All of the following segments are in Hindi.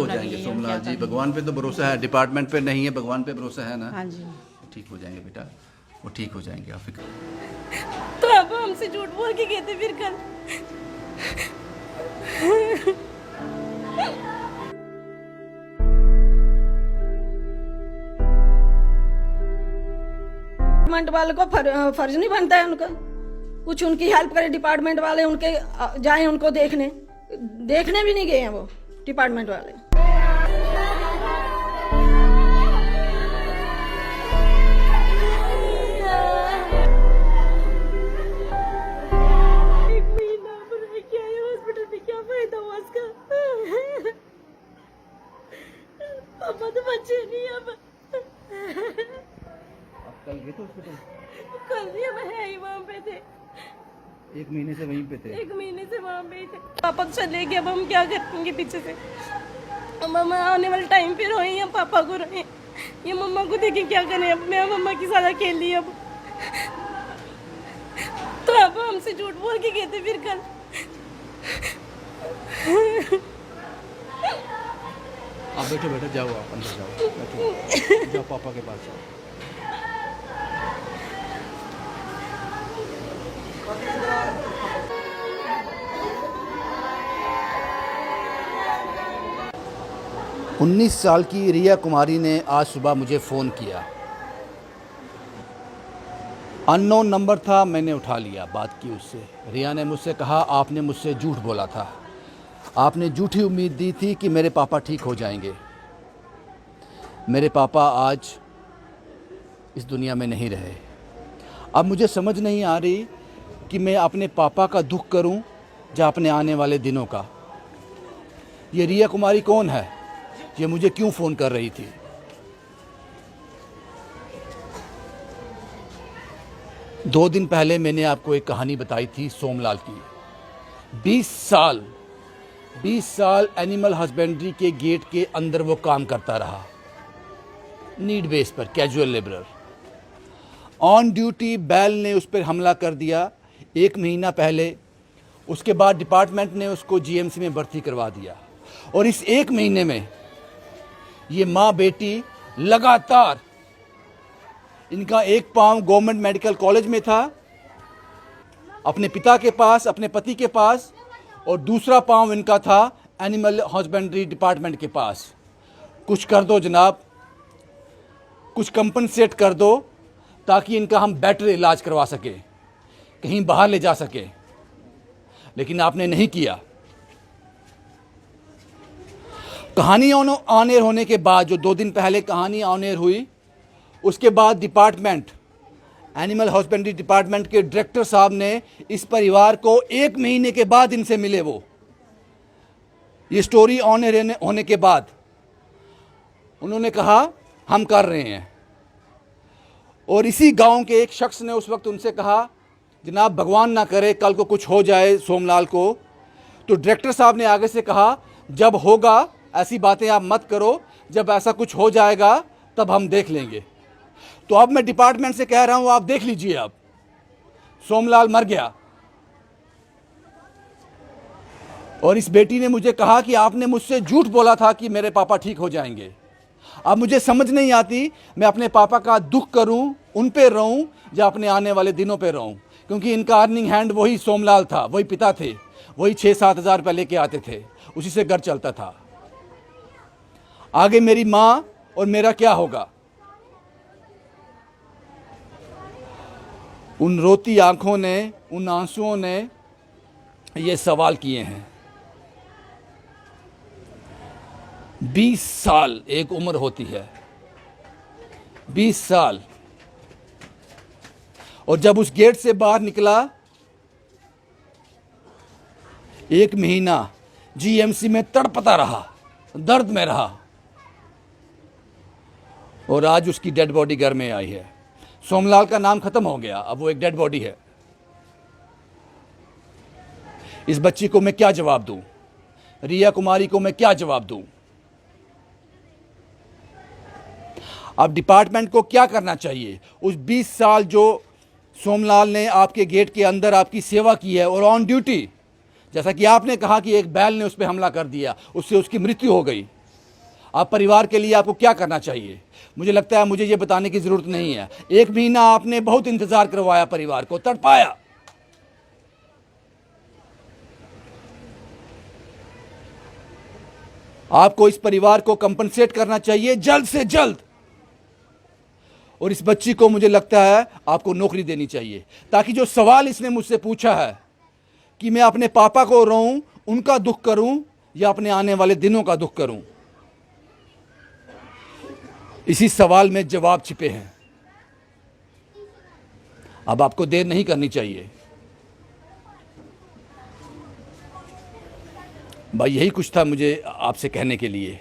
हो जाएंगे सोमलाल जी, भगवान पे तो भरोसा है, डिपार्टमेंट पे नहीं है, भगवान पे भरोसा है ना। हाँ जी। ठीक हो जाएंगे बेटा, वो ठीक हो जाएंगे, आप फिक्र। तो आप हमसे झूठ बोल के गए थे फिर कल। डिपार्टमेंट वाले को फर्ज नहीं बनता है उनका कुछ उनकी हेल्प करे। डिपार्टमेंट वाले उनके जाएं उनको देखने भी नहीं गए हैं वो डिपार्टमेंट वाले। एक महीना रह के आए हॉस्पिटल में, क्या फायदा हुआ उसका? पापा तो बच्चे नहीं अब। कल गए थे हॉस्पिटल? कल भी हम है ही वहाँ पे थे, 1 महीने से वहीं पे थे। 1 महीने से वहाँ पे ही थे। पापा तो चले गए, अब हम क्या करेंगे पीछे से? अब हम आने वाले टाइम पे रोए या पापा को रोए, ये मम्मा को देखें क्या करें? अब मैं मम्मा के साथ अकेली अब। तो आप हमसे झूठ बोल के गए थे फिर कल। आप बैठो बेटा, जाओ आप अंदर जाओ, बैठो जाओ पापा के पास जाओ। 19 साल की रिया कुमारी ने आज सुबह मुझे फ़ोन किया। अननोन नंबर था, मैंने उठा लिया, बात की उससे। रिया ने मुझसे कहा, आपने मुझसे झूठ बोला था, आपने झूठी उम्मीद दी थी कि मेरे पापा ठीक हो जाएंगे। मेरे पापा आज इस दुनिया में नहीं रहे। अब मुझे समझ नहीं आ रही कि मैं अपने पापा का दुख करूं या अपने आने वाले दिनों का। ये रिया कुमारी कौन है? ये मुझे क्यों फ़ोन कर रही थी? दो दिन पहले मैंने आपको एक कहानी बताई थी सोमलाल की। 20 साल एनिमल हस्बेंड्री के गेट के अंदर वो काम करता रहा, नीड बेस पर, कैजुअल लेबरर। ऑन ड्यूटी बैल ने उस पर हमला कर दिया 1 महीना पहले। उसके बाद डिपार्टमेंट ने उसको जीएमसी में भर्ती करवा दिया, और इस 1 महीने में ये माँ बेटी लगातार, इनका एक पाँव गवर्नमेंट मेडिकल कॉलेज में था, अपने पिता के पास, अपने पति के पास, और दूसरा पाँव इनका था एनिमल हस्बेंड्री डिपार्टमेंट के पास। कुछ कर दो जनाब, कुछ कंपनसेट कर दो ताकि इनका हम बेटर इलाज करवा सके, कहीं बाहर ले जा सके, लेकिन आपने नहीं किया। कहानी ऑन एयर होने के बाद, जो 2 दिन पहले कहानी ऑन एयर हुई, उसके बाद डिपार्टमेंट, एनिमल हस्बेंड्री डिपार्टमेंट के डायरेक्टर साहब ने इस परिवार को 1 महीने के बाद इनसे मिले। वो ये स्टोरी ऑन एयर होने के बाद उन्होंने कहा हम कर रहे हैं। और इसी गांव के एक शख्स ने उस वक्त उनसे कहा, जनाब भगवान ना करे कल को कुछ हो जाए सोमलाल को। तो डायरेक्टर साहब ने आगे से कहा, जब होगा ऐसी बातें आप मत करो, जब ऐसा कुछ हो जाएगा तब हम देख लेंगे। तो अब मैं डिपार्टमेंट से कह रहा हूं, आप देख लीजिए, अब सोमलाल मर गया। और इस बेटी ने मुझे कहा कि आपने मुझसे झूठ बोला था कि मेरे पापा ठीक हो जाएंगे। अब मुझे समझ नहीं आती, मैं अपने पापा का दुख करूं, उन पे रहूं, या अपने आने वाले दिनों पे रहूं, क्योंकि इनका अर्निंग हैंड वही सोमलाल था, वही पिता थे, वही 6-7 हज़ार रुपये लेके आते थे, उसी से घर चलता था। आगे मेरी माँ और मेरा क्या होगा? उन रोती आंखों ने, उन आंसुओं ने ये सवाल किए हैं। 20 साल एक उम्र होती है, 20 साल। और जब उस गेट से बाहर निकला, 1 महीना जीएमसी में तड़पता रहा, दर्द में रहा, और आज उसकी डेड बॉडी घर में आई है। सोमलाल का नाम खत्म हो गया, अब वो एक डेड बॉडी है। इस बच्ची को मैं क्या जवाब दूं? रिया कुमारी को मैं क्या जवाब दूं? अब डिपार्टमेंट को क्या करना चाहिए? उस 20 साल जो सोमलाल ने आपके गेट के अंदर आपकी सेवा की है, और ऑन ड्यूटी, जैसा कि आपने कहा कि एक बैल ने उस पर हमला कर दिया, उससे उसकी मृत्यु हो गई, आप परिवार के लिए आपको क्या करना चाहिए? मुझे लगता है मुझे ये बताने की ज़रूरत नहीं है। 1 महीना आपने बहुत इंतज़ार करवाया, परिवार को तड़पाया। आपको इस परिवार को कंपनसेट करना चाहिए जल्द से जल्द। और इस बच्ची को मुझे लगता है आपको नौकरी देनी चाहिए, ताकि जो सवाल इसने मुझसे पूछा है कि मैं अपने पापा को रोऊं, उनका दुख करूं या अपने आने वाले दिनों का दुख करूं, इसी सवाल में जवाब छिपे हैं। अब आपको देर नहीं करनी चाहिए। भाई यही कुछ था मुझे आपसे कहने के लिए।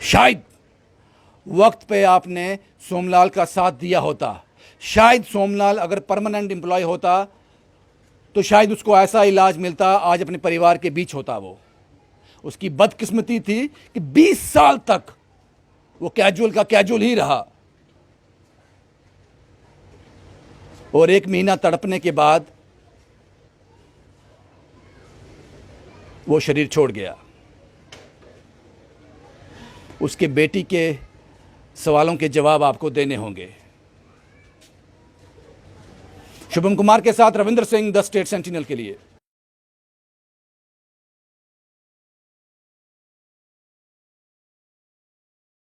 शायद वक्त पे आपने सोमलाल का साथ दिया होता, शायद सोमलाल अगर परमानेंट एम्प्लॉय होता तो शायद उसको ऐसा इलाज मिलता, आज अपने परिवार के बीच होता। वो उसकी बदकिस्मती थी कि 20 साल तक वो कैजुअल का कैजुअल ही रहा, और 1 महीना तड़पने के बाद वो शरीर छोड़ गया। उसके बेटी के सवालों के जवाब आपको देने होंगे। शुभम कुमार के साथ Ravindra Singh, the state sentinel के लिए।